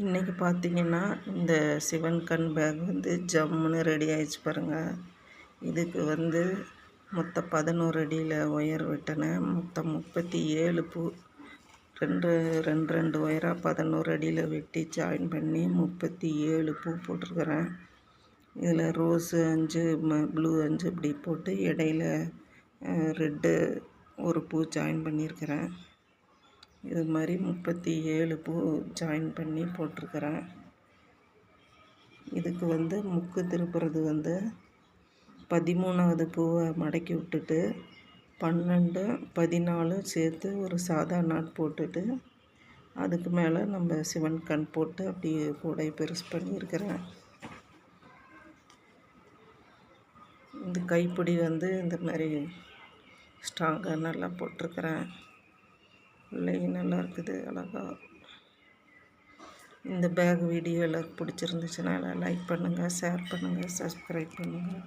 இன்றைக்கி பார்த்திங்கன்னா இந்த சிவன் கண் பேக் வந்து ஜம்முன்னு ரெடி ஆகிடுச்சு பாருங்கள். இதுக்கு வந்து மொத்தம் 11 அடியில் ஒயர் வெட்டினேன். மொத்தம் 37 பூ, ரெண்டு ரெண்டு ரெண்டு ஒயராக 11 அடியில் வெட்டி ஜாயின் பண்ணி 37 பூ போட்டிருக்கிறேன். இதில் ரோஸு 5, ப்ளூ 5 இப்படி போட்டு இடையில ரெட்டு ஒரு பூ ஜாயின் பண்ணியிருக்கிறேன். இது மாதிரி 37 பூ ஜாயின் பண்ணி போட்டிருக்கிறேன். இதுக்கு வந்து முக்கு திருப்புறது வந்து 13வது பூவை மடக்கி விட்டுட்டு 12, 14 சேர்த்து ஒரு சாதா நாட் போட்டுட்டு அதுக்கு மேலே நம்ம சிவன் கண் போட்டு அப்படியே கூடை பெருசு பண்ணியிருக்கிறேன். இந்த கைப்பிடி வந்து இந்த மாதிரி ஸ்ட்ராங்காக நல்லா போட்டிருக்கிறேன். பிள்ளைங்க நல்லா இருக்குது அழகாக. இந்த பேக் வீடியோ எல்லாருக்கும் பிடிச்சிருந்துச்சுன்னா லைக் பண்ணுங்கள், ஷேர் பண்ணுங்கள், சப்ஸ்கிரைப் பண்ணுங்கள்.